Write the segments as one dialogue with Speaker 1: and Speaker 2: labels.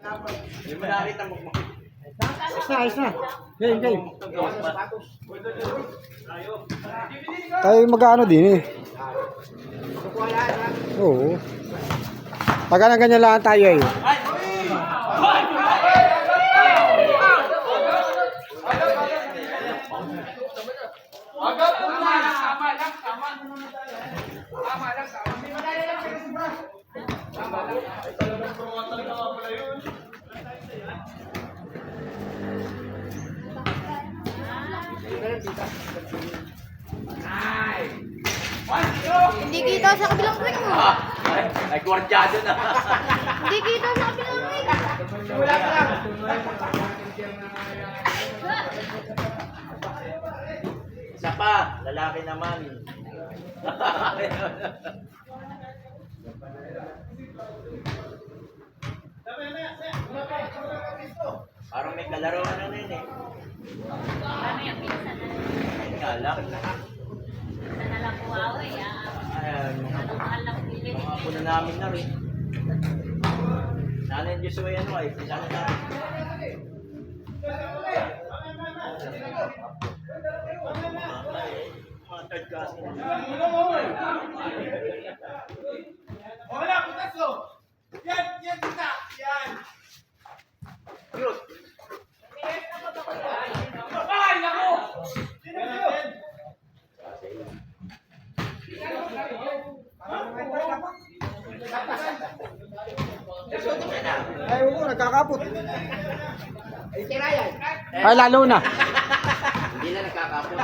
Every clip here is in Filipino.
Speaker 1: Hindi mo nakita mo.
Speaker 2: Ayos na. Game, game. Tayo mag-ano din eh. Oo. Pagka na ganyan lang tayo eh.
Speaker 3: Hindi kita sa kabilang ring mo.
Speaker 1: Ay, gwardyado na.
Speaker 3: Hindi kita sa kabilang ring.
Speaker 1: Wala ka lang. Isa pa, lalaki naman. Parang may kalaro na yun eh.
Speaker 3: Ano yung pinsan na?
Speaker 1: Ayun nga lang.
Speaker 3: Pinsan na lang Huawei
Speaker 1: Ayan,
Speaker 3: Anong mahal lang bilhin?
Speaker 1: mga puno namin na rin. Sana yung Diyos mo yan ay, sana na. Mga third class na.
Speaker 4: Wala, putas o! Yan, kita! Yan!
Speaker 1: Yun.
Speaker 4: Ay, naku!
Speaker 2: Ay, oo, nagkakapot. Ay, lalo na.
Speaker 1: Hindi na nagkakapon.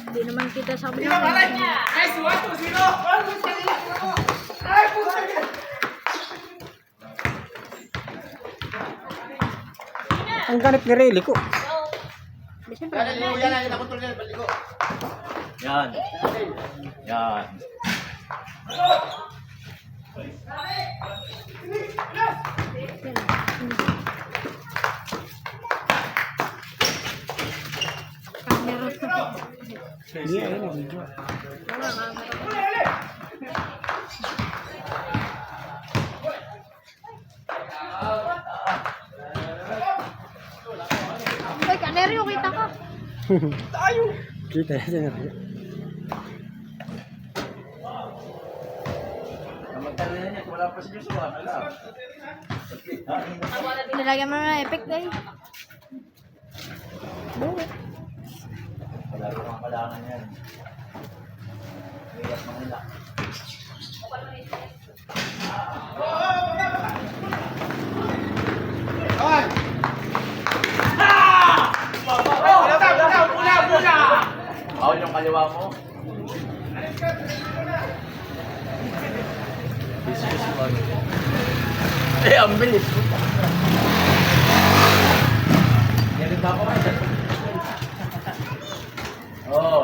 Speaker 3: Hindi naman kita sa kabilang ring.
Speaker 4: Ay, suwato! Sino? Ay, puta ka!
Speaker 2: Ang ganip ni Rayleigh ko.
Speaker 4: Yan ang nakontrol niya, balik ko.
Speaker 1: Yan. Yan.
Speaker 3: Camera.
Speaker 2: Hindi, ayun ang video.
Speaker 3: Uy, Kaneryo, kita ka.
Speaker 2: Kita yan na rin.
Speaker 1: Magkano na yan, wala pa si Diyos. Wala.
Speaker 3: Nilagyan mo na effect eh.
Speaker 1: Wala pa kang kailangan yan. Mayat Manila.
Speaker 4: Ay! Pula!
Speaker 1: Bawal yung kaliwa mo. Business man. Eh, ang bilis. Ganun ba ako? Oo.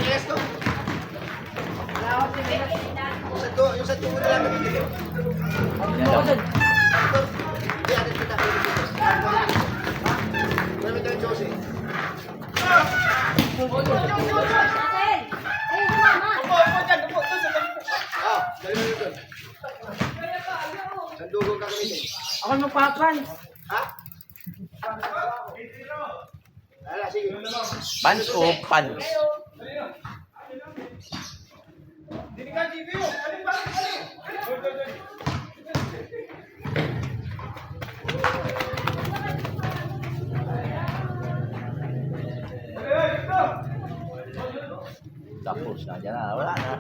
Speaker 4: Yes, to. Yung sa tubo na lang kami dito. Hindi, atin kita. Wala tayo Josie. Ah, dali mo yun. Sandugo ka kami.
Speaker 2: Ako magpapan.
Speaker 4: Ha? Ala, sige.
Speaker 1: Pants o pants? Tapos, nandiyan na. Wala na.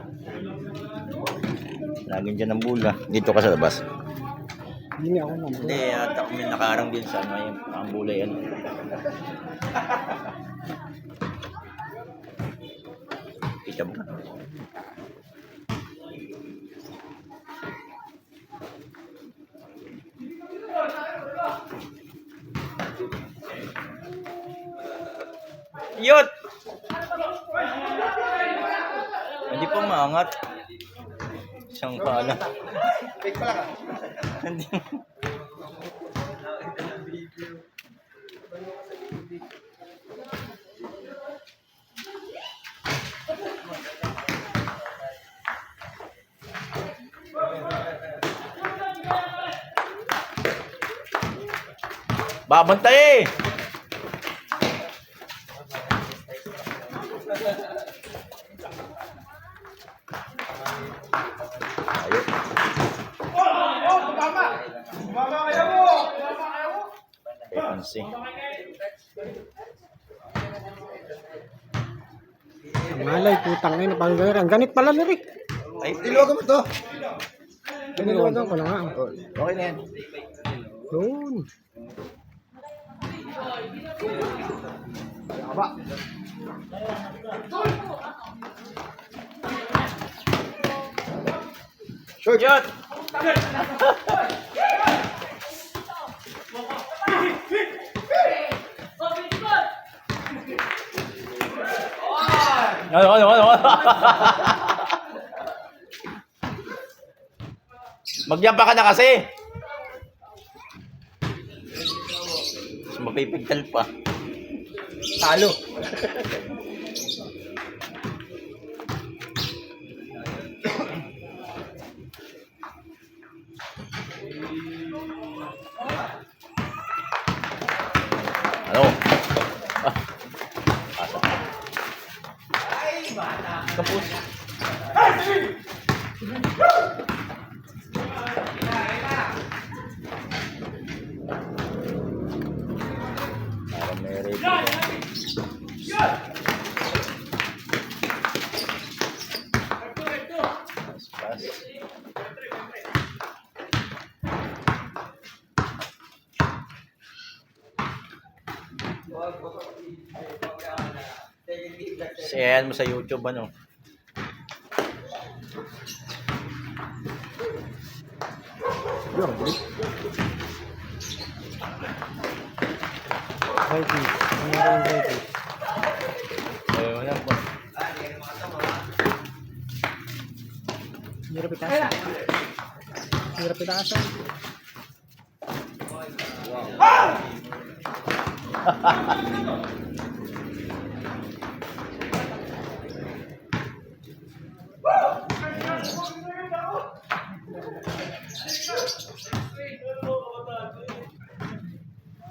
Speaker 1: Lagyan dyan ng bula. Dito ka sa labas.
Speaker 2: Hindi ako naman.
Speaker 1: Hindi, at ako may nakaarang din sa ano yung ang bulay yan. Kita mo na. Yot! Hindi pa maangat. siyang pala.
Speaker 4: Fake pala ka.
Speaker 1: Hindi. Babantay eh! Ayun.
Speaker 4: Tumama! Tumama kayo mo! Tumama kayo mo!
Speaker 1: Pepansi.
Speaker 2: Ang malay, putang ina. Pag ang ganit pala na rin.
Speaker 1: Ay,
Speaker 4: Tiluwagan mo to.
Speaker 2: Tiniluwagan ko na nga.
Speaker 1: okay na yan.
Speaker 2: Yun.
Speaker 4: Aba.
Speaker 1: Shoot! Shoot! Ano? Magyamba ka na kasi. Mas mapipigtal pa.
Speaker 4: Talo.
Speaker 1: Ano? Kapus. Parang may ready ka. Pas. Sharean mo sa YouTube ano?
Speaker 2: Yun, bilis. Vikings. Mayroon Vikings.
Speaker 1: Wala po.
Speaker 2: Hirap itaas. Hirap itaas.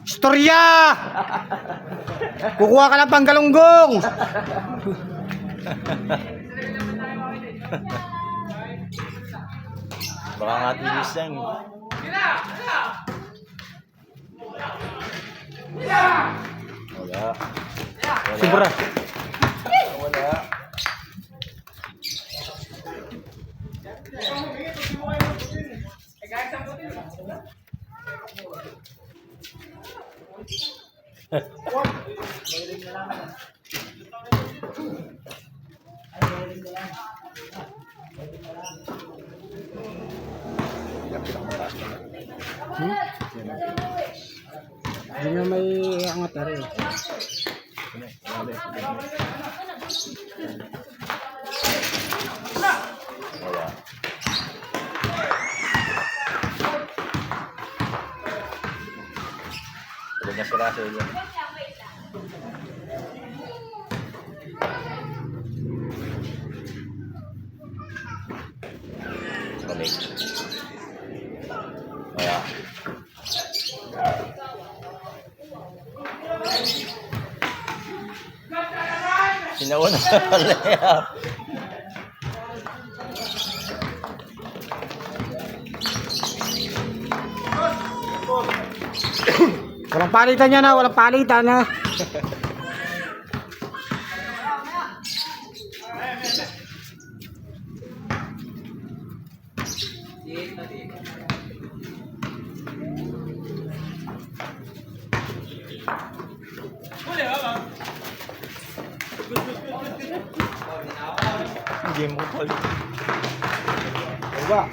Speaker 2: Storya! Kukuha ka ng panggalunggong!
Speaker 1: Baka nga tinis lang. Wala.
Speaker 2: Sobra.
Speaker 1: Wala.
Speaker 2: Hindi nga may angat na rin.
Speaker 1: Wala. Tulog na si Russell yun. Balik. Wala. Sinauna na layup.
Speaker 2: Walang palitan niya na, walang palitan na.
Speaker 1: Game mo tol.
Speaker 2: Diba?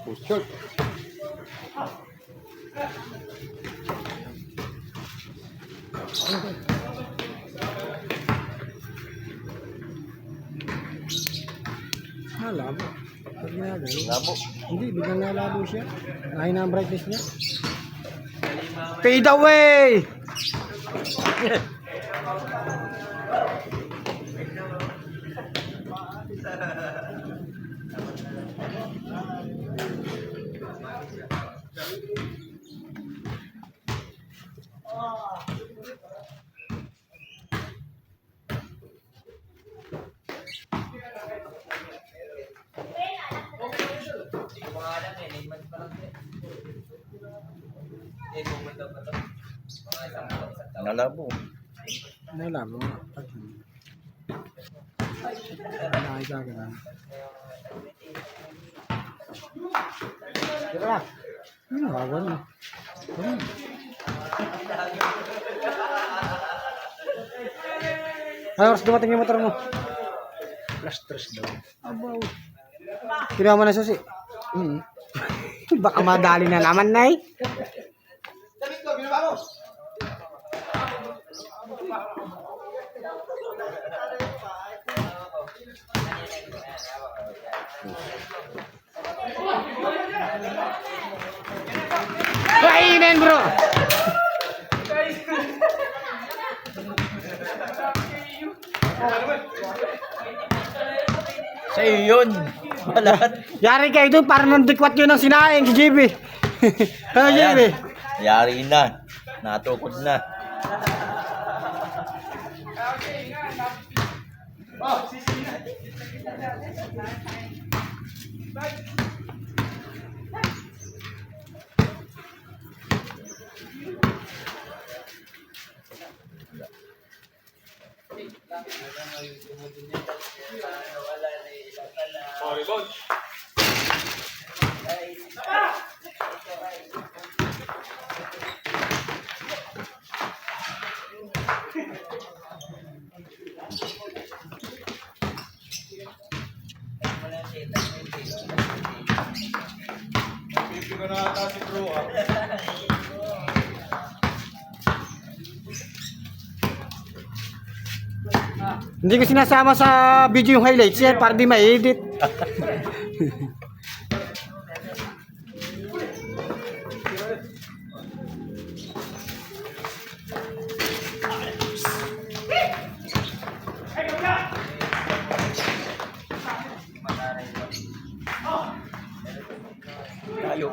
Speaker 2: Short. Labo. Pag ginagawa.
Speaker 1: Labo.
Speaker 2: Hindi, biglang nalabo siya. Nahina ang brightness niya. Fade away!
Speaker 1: Nalabo.
Speaker 2: Nalabo. Nakita ka na. Tira. Bago na. Ay, oras dumating yung motor mo.
Speaker 1: Plus 3 daw.
Speaker 2: Abaw. Kira mo na susi. Baka madali na naman, Nay.
Speaker 4: Damit ko, binaba mo.
Speaker 2: Kainin, bro.
Speaker 1: Sa'yo yun. Balat.
Speaker 2: Yari kayo doon, parang nandikwat yun ang sinaing si JB. Ano, JB?
Speaker 1: Yari na. Natukod na.
Speaker 2: Hindi ko sinasama sa video yung highlights yan para di ma-edit.
Speaker 1: Tayo.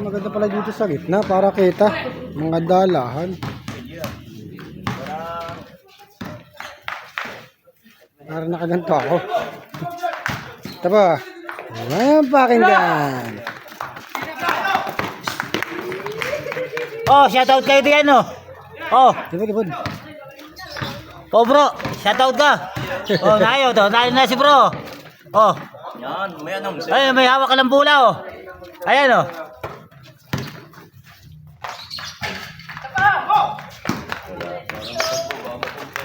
Speaker 2: Maganda pala dito sa gitna para kita mga dalahan. Para nakaganto ako. Taba. Ayan pakinggan.
Speaker 5: Oh, shoutout kayo diyan, no? Oh,
Speaker 2: Diba.
Speaker 5: oh bro, shoutout ka. Oh, nayo na si bro. Oh,
Speaker 1: Yan. May anong.
Speaker 5: ay may hawak ka ng bula, oh. Ayan, oh.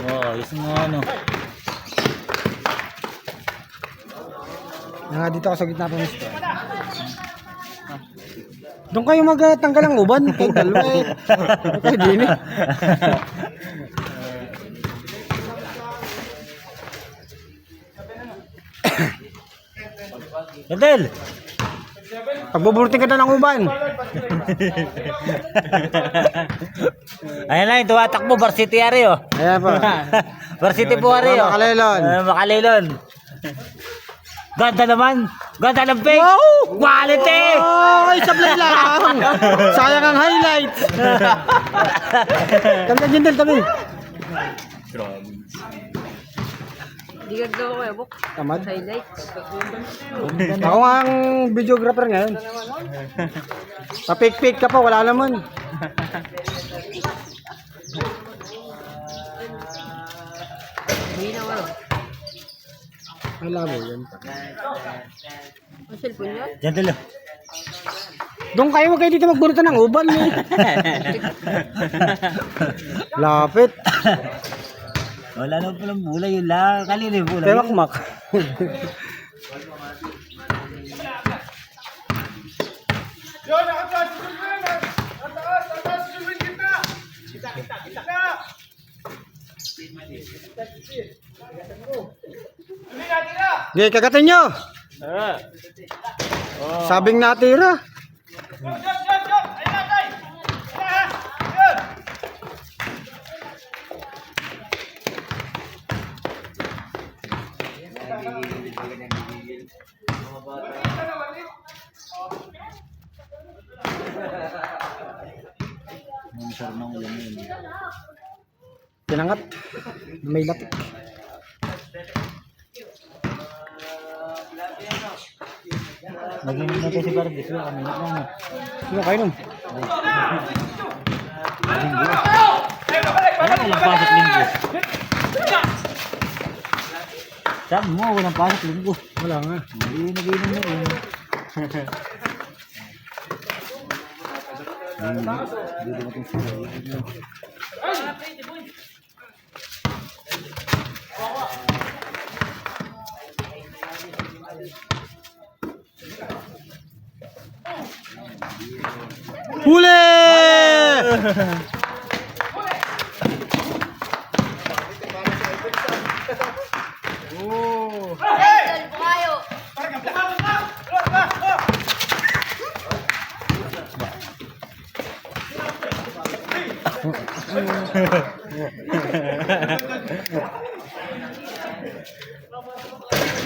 Speaker 5: Oh, yung mga ano.
Speaker 2: Dito ako sa gitna pa, mister. Doon kayo magtanggal ang uban. Kayo dalawa eh. Okay, din eh.
Speaker 5: Yandel!
Speaker 2: Pagbuburting ka na ng uban.
Speaker 5: Ayan na yung tumatakbo, Varsity Ari, oh.
Speaker 2: Ayan po.
Speaker 5: Varsity po Ari, oh.
Speaker 2: Makalaylon.
Speaker 5: Makalaylon. Ganda naman. Ganda ng fake.
Speaker 2: Wow!
Speaker 5: Quality!
Speaker 2: Oh, ay sablay lang. Sayang ang highlights. Kami na Jindel, kami.
Speaker 3: Hindi ka gawa ko, Ebok.
Speaker 2: Tamad.
Speaker 3: Highlights.
Speaker 2: Ako nga ang videographer ngayon. Papik-pik ka pa, wala naman. Ay, labo yan.
Speaker 3: Ang cellphone yan?
Speaker 5: Diyan dalo.
Speaker 2: Doon kayo, huwag kayo dito magbunutan ng uban eh. Lapit.
Speaker 5: Wala naman palang bulay yun lang. Kanina yung bulay.
Speaker 2: Temakmak.
Speaker 4: Yo, nakataas si Julwin! Nataas si Julwin! Kita! Kita! Hindi natin na!
Speaker 2: Hindi, kagatin nyo. Sabing natira.
Speaker 4: Jump! Ayun natin! Ayun!
Speaker 5: Ang sarap ng ulam yun.
Speaker 2: Pinangat. May latik.
Speaker 5: Nag-inom natin si Barbis. Kami lang.
Speaker 2: Sino kayo nun?
Speaker 5: Walang pasok linggo. Sabi mo, walang pasok linggo.
Speaker 2: Wala nga.
Speaker 5: Hindi nag-inom na rin. Hindi natin sila.
Speaker 2: Huli!
Speaker 3: Idol, bukayo.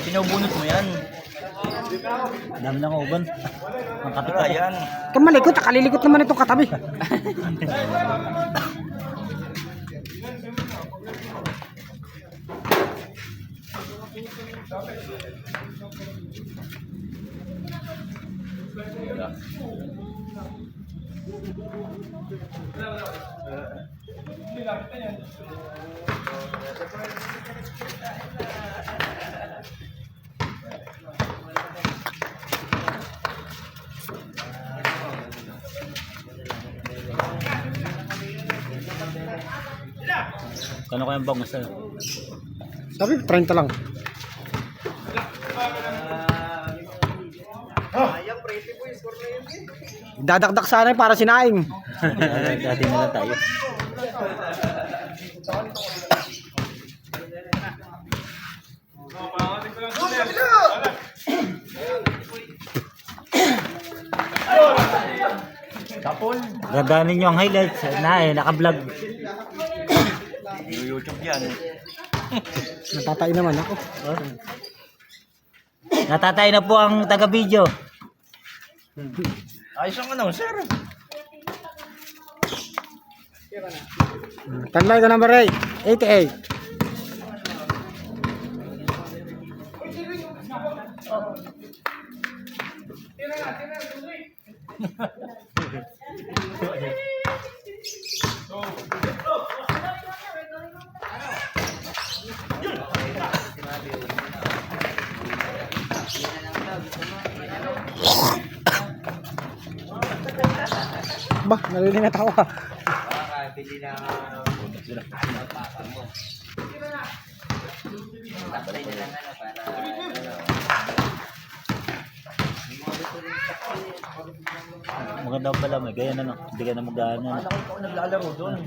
Speaker 1: Sinubunot mo yan.
Speaker 5: Dami ng uban. Ang kape
Speaker 1: Wala yan.
Speaker 2: Kamalikot, nakalilikot naman itong katabi.
Speaker 5: Kano kayang bangus sa'yo?
Speaker 2: Sabi, 30 lang. Dadakdak sana para sinaing.
Speaker 5: Dati na lang tayo.
Speaker 1: Kapol.
Speaker 5: Gaganin nyo ang highlights. Naka-vlog.
Speaker 1: YouTube yan.
Speaker 2: Natatay naman ako.
Speaker 5: Natatay na po ang taga-video.
Speaker 1: Ayos ang ano, sir.
Speaker 2: Tanlay ko number 8. 88. Bah, nalilingat ako ah.
Speaker 5: Maganda pala, may gaya na, no? Hindi ka na mag-ano.
Speaker 1: Ako naglalaro doon.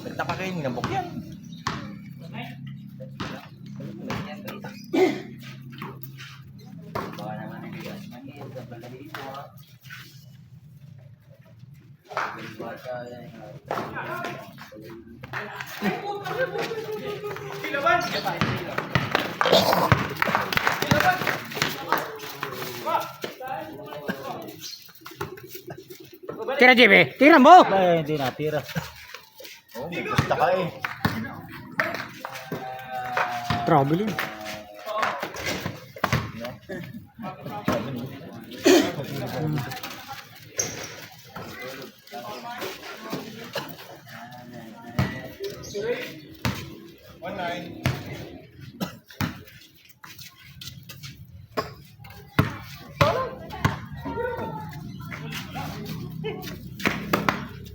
Speaker 1: Nagtaka kayo, nabok yan.
Speaker 2: Tira, JB. Tira mo.
Speaker 5: Ay, hindi natira.
Speaker 1: Oo, basta ka eh.
Speaker 2: Trouble yun.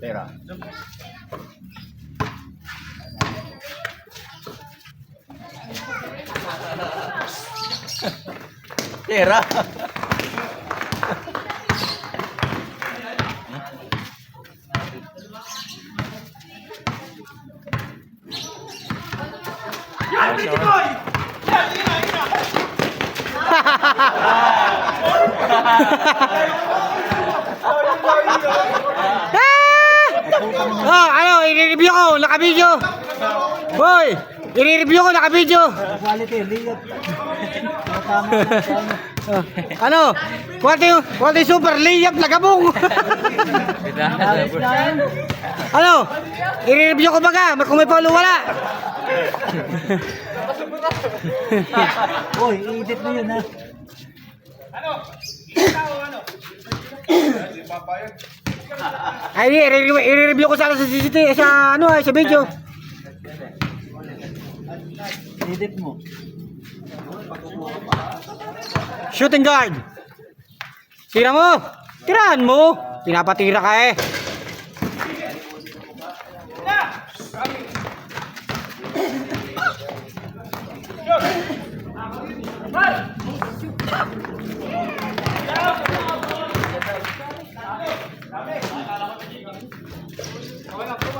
Speaker 1: Pera. Pera.
Speaker 4: Yan, Bitcoin! Yan, yun na.
Speaker 2: Oh, ano, i-review ko, naka-video. Hoy, i-review ko, naka-video.
Speaker 5: Quality, ligat.
Speaker 2: Ano, quality super, layup, lagabong. Ano, i-review ko baga, kung may paulo wala.
Speaker 5: Uy, i-edit mo yun ha.
Speaker 4: Ano? Isa o ano?
Speaker 2: Ay, i-review ko sana sa CCTV, sa ano, sa video.
Speaker 5: Edit mo.
Speaker 2: Shooting guard. Tira mo. Tirahan mo. Pinapatira ka eh.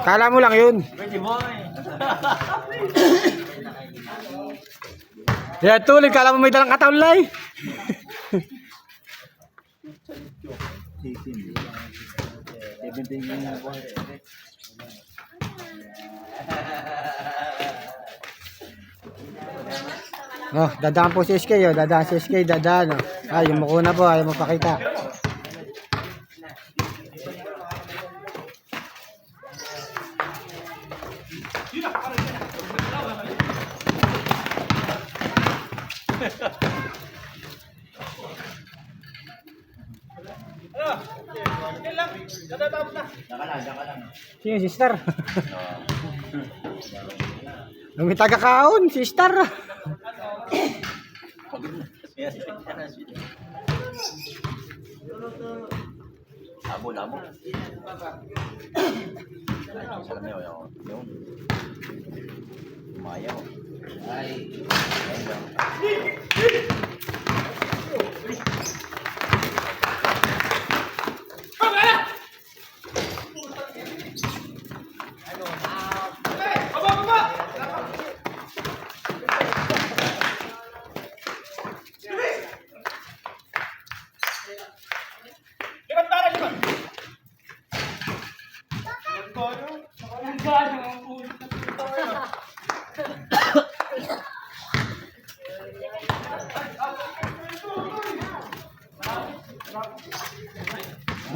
Speaker 2: Kala mo lang yun. Yan tuloy, kala mo may dalang kataulay. Oh, dadaan po si SK, oh. Dadaan si SK, dadaan. Oh. Ay, yung mukuna po, ayaw mapakita. Sino si Star? Nung may taga-kaon, si Star.
Speaker 1: Abo. Salam mo yung. Umayaw. Ay.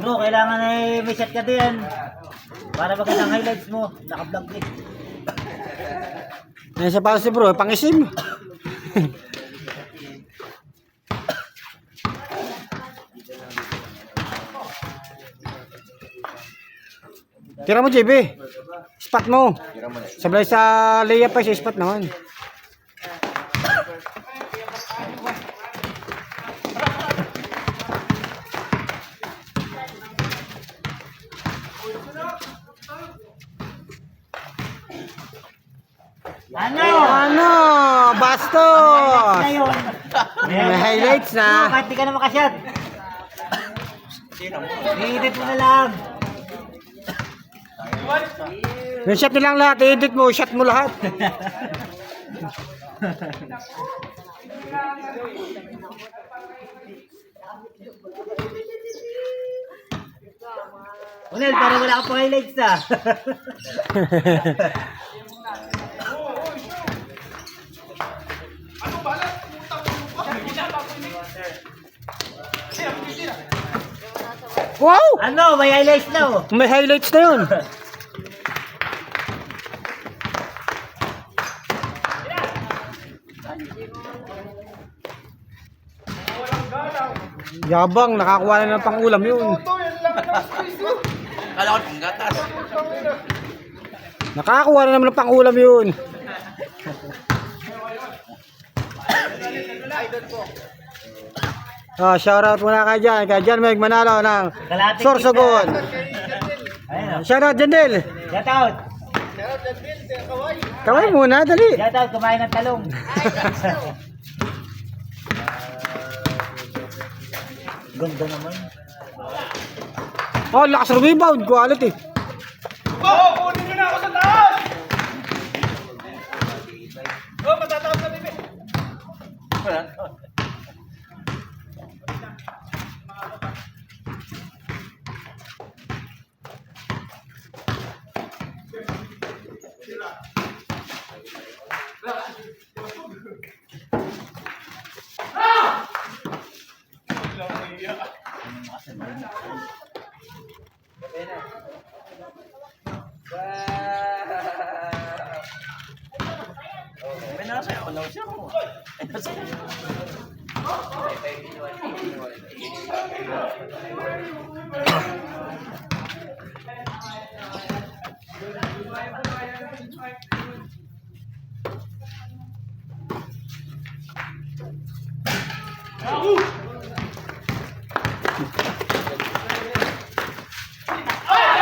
Speaker 5: Bro, kailangan ay may shot ka din. Para maganda ang highlights mo. Naka-vlog din.
Speaker 2: Yan sa para si bro, pangisim. Tira mo, JB. Spot mo. Sablay sa layup pa, sa spot naman. Ano? Bastos!
Speaker 5: Ngayon.
Speaker 2: May highlights na.
Speaker 5: Kahit di ka na makashot. I-edit mo na lang.
Speaker 2: Yung shot nilang lahat, edit mo, shot mo lahat.
Speaker 5: Unel, para wala ka pa highlights ah.
Speaker 2: Wow!
Speaker 5: Ano, may highlights na oh.
Speaker 2: May highlights na yun. Yabang, nakakuha na ng pang-ulam yun.
Speaker 1: Kala ko panggatas.
Speaker 2: Nakakuha na naman ng pang-ulam yun. Shoutout muna kay Jan. Kay Jan Meg Manalo ng
Speaker 5: Kalating
Speaker 2: Sorsogon.
Speaker 5: Ayun.
Speaker 2: Shoutout Jandel.
Speaker 5: Shout out.
Speaker 2: Kaway muna, dali.
Speaker 5: Shout out, kumain ng talong. Ganda naman.
Speaker 2: Oh, lakas rebound. Quality.
Speaker 4: Kunin nyo na ako sa taas! Matataas na bibi.
Speaker 1: May nasa ako lang siya mo. Ay, nasa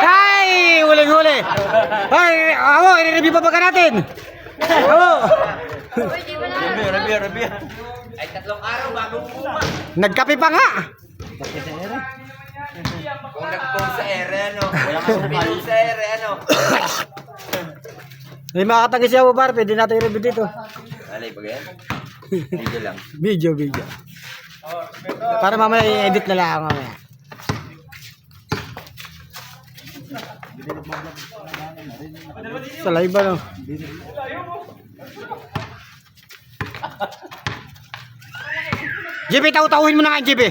Speaker 2: Ay, huli-huli. Ay, ako, i-review pa ba natin? Oo.
Speaker 3: Uy, di wala.
Speaker 1: Rabi. Ay, 3 araw bago bumuma.
Speaker 2: Nagkape pa nga.
Speaker 1: Kung nag-post sa ere, ano? Wala kang pinost sa ere, ano?
Speaker 2: May makatagi siya po par, pwede natin i-review dito.
Speaker 1: Alay, pag yan? Video lang.
Speaker 2: Video. Para mamaya i-edit na lang mamaya. Sa live ba no? JP, taw-tawin mo na nga, JP.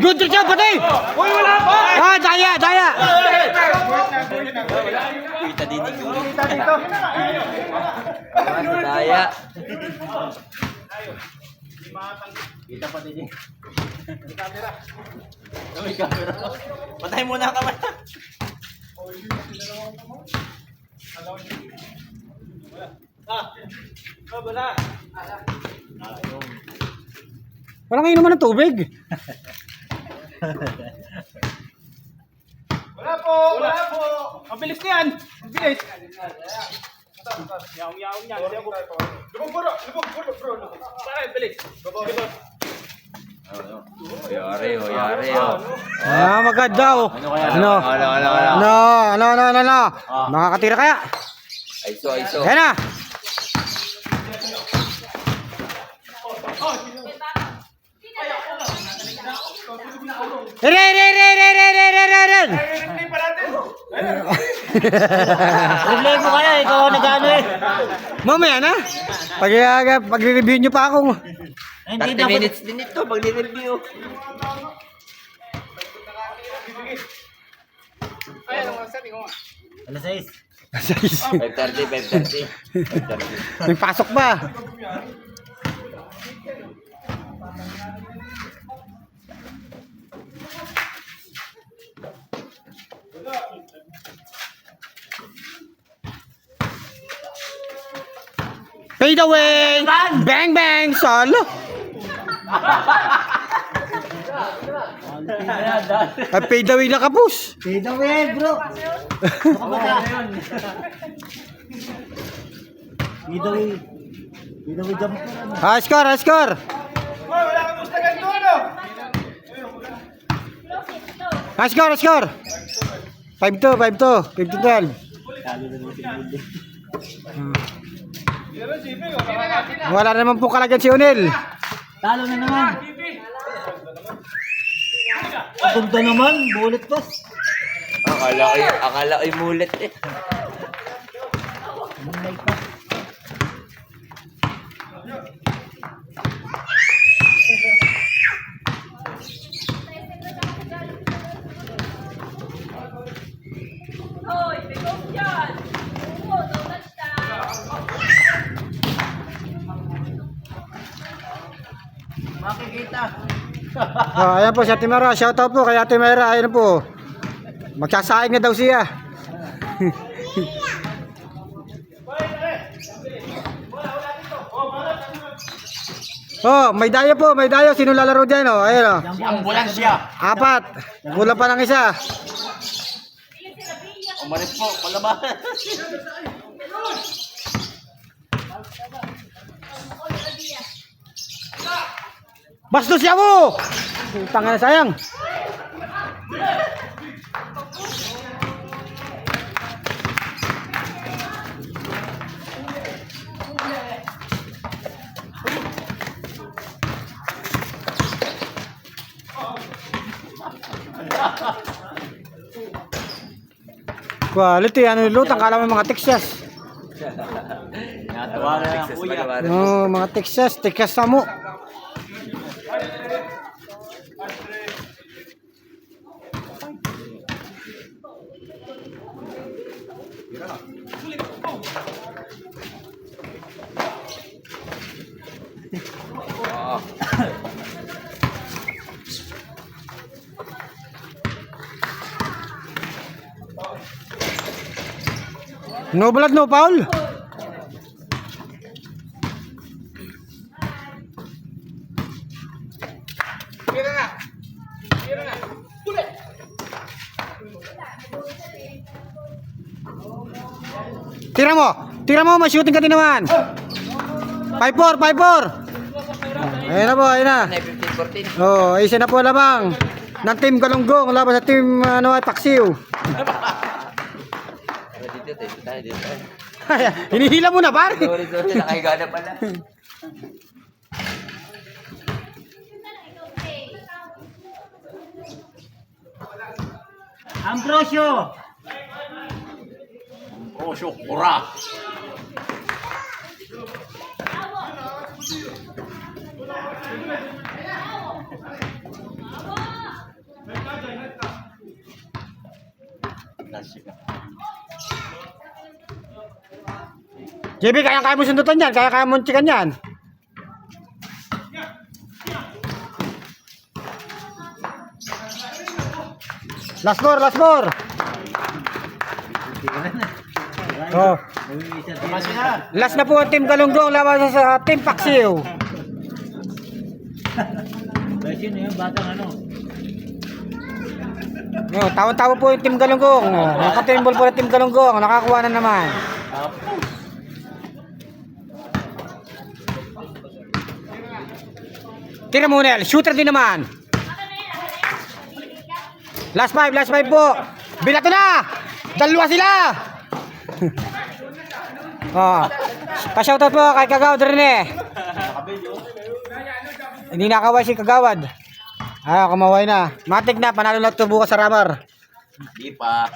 Speaker 2: Good job, patay!
Speaker 4: Uy, wala pa!
Speaker 2: Ah, daya!
Speaker 1: Kita dinig ko.
Speaker 4: Kita dito.
Speaker 1: Daya. Kita pa dinig. May camera. Patay muna ang kamera.
Speaker 4: Wala.
Speaker 2: Walang inuman ng tubig.
Speaker 4: Wala po. Ang bilis niyan. Ang bilis. Yaong yan. Lubog bro, bro. Bakit bilis?
Speaker 1: Yari.
Speaker 2: Ah, maganda oh. Ano? Makakatira kaya?
Speaker 1: Aiso.
Speaker 2: Yan na. Ren!
Speaker 4: Hindi pa natin.
Speaker 5: Problema kaya, ikaw ang nag-ano eh.
Speaker 2: Mamaya na. Pag-review nyo pa ako.
Speaker 5: Ay,
Speaker 1: 30
Speaker 5: hindi dapat.
Speaker 1: minutes din ito pag ni-review.
Speaker 5: Alas 6.
Speaker 1: 5:30.
Speaker 2: May pasok ba? Fade away! Bang bang! Solo! Ay, fade away na kapus!
Speaker 5: Fade away, bro. Baka Fade away jump.
Speaker 2: Score!
Speaker 4: Wala kang mustagan doon, no?
Speaker 2: Score! 5-2. 15-12.
Speaker 4: Pero JP, wala.
Speaker 2: Wala naman po kalagyan si Unil.
Speaker 5: Talo na naman. Punta naman, bullet pass.
Speaker 1: Akala ko'y mulit eh.
Speaker 3: Hoy, may coach yan. Oo, no touchdown.
Speaker 2: Oh, ayan po si Ate Mara. Shoutout po kay Ate Mara. Ayan po. Magsasaing na daw siya. Oh, may dayo po, may dayo. Sino lalaro dyan, oh? Ayan, oh.
Speaker 1: Si ambulansya.
Speaker 2: 4. Kulang pa ng isa.
Speaker 1: Umalis po, palabas.
Speaker 2: Bastos siya mo! Tanga na sayang. Quality, ano lutang, kala mo mga Texas.
Speaker 1: Natawa na lang, kuya.
Speaker 2: Oh, mga Texas, Texas samo. No blood, no foul. Tira mo, ma-shooting ka din naman. 5-4, 5-4. Ayun na po, ayun na.
Speaker 1: 15-14.
Speaker 2: Oh, isa na po lamang ng team Galunggong laban sa team Paksiw.
Speaker 1: Dito tayo.
Speaker 2: Hinihila mo na, pare.
Speaker 1: Sorry, nakahiga na pala.
Speaker 5: Ambrosio.
Speaker 1: Ura.
Speaker 2: JB, kaya mo sundutan yan, kaya mo tsikan yan. Last more. Oh. Last na po ang team Galunggong laban sa team Paksiw.
Speaker 5: Kasi na yung batang ano.
Speaker 2: Oh, tawa-tawa po yung team Galunggong. Nakatimbol po yung team Galunggong, nakakuha na naman. Tira mo, Nel. Shooter din naman. Last five po. Bilato na! Dalawa sila! Oh. Pa-shoutout po kay Kagawad rin eh. Hindi nakaway si Kagawad. Kumaway na. Matik na, panalo na ito bukas sa Ramar.
Speaker 1: Di pa.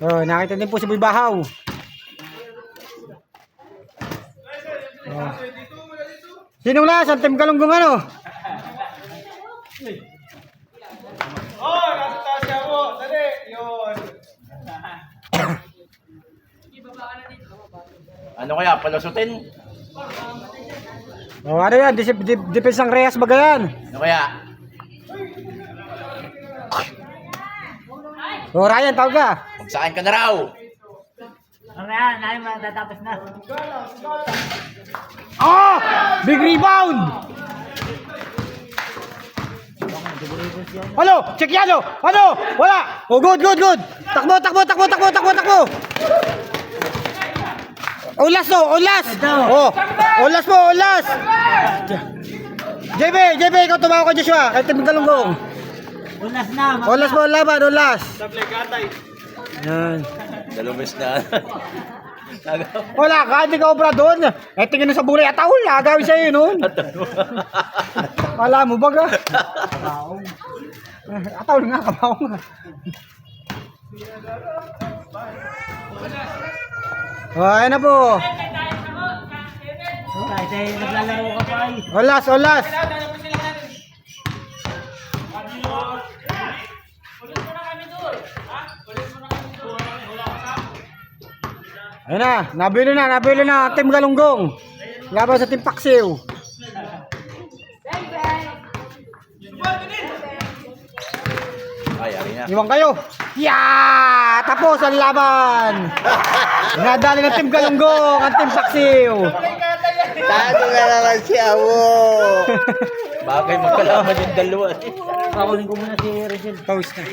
Speaker 2: Oh, nakita din po si Boy Bahaw. Sinong last? Ang team Galunggong ano?
Speaker 4: Oh, nasa taas siya mo. Dali. Yun.
Speaker 1: Ano kaya, palusutin?
Speaker 2: Oh, ano yan? Defense ng Reyes baga yan.
Speaker 1: Ano kaya?
Speaker 2: Oh, Ryan, tawag ka.
Speaker 1: Magsaan ka na raw.
Speaker 5: Mamaya, nahin matatapos na.
Speaker 2: Oh! Big rebound! Ano? Check yan, oh! Ano? Wala! Oh, good! Takbo! Ulas, oh! Ulas! Oh! Ulas! JB, ikaw tumawa ko, Joshua. Kaya Team Galunggong.
Speaker 5: Ulas na.
Speaker 2: Ulas mo, laban, ulas.
Speaker 4: Sablay katay.
Speaker 2: Yan.
Speaker 1: Dalawis na.
Speaker 2: Wala ka, hindi ka obra doon. Tingin na sa bulay at ahol, agawin sa'yo nun. Wala mo baga. Atahol nga, kabaw nga. Ayan na po.
Speaker 5: Kahit ay naglalaro ka pa ay.
Speaker 2: Ulas. Ayun na, nabili na Team Galunggong. Laban sa Team Paksiw.
Speaker 1: Ay, ari na.
Speaker 2: Iwan kayo. Yeah! Tapos ang laban. Nadali ng Team Galunggong ang Team Paksiw.
Speaker 5: Tago na naman siya, wo.
Speaker 1: Bagay magkalaman yung dalawa.
Speaker 5: Pakunin ko muna si Rachel.
Speaker 2: Pause na.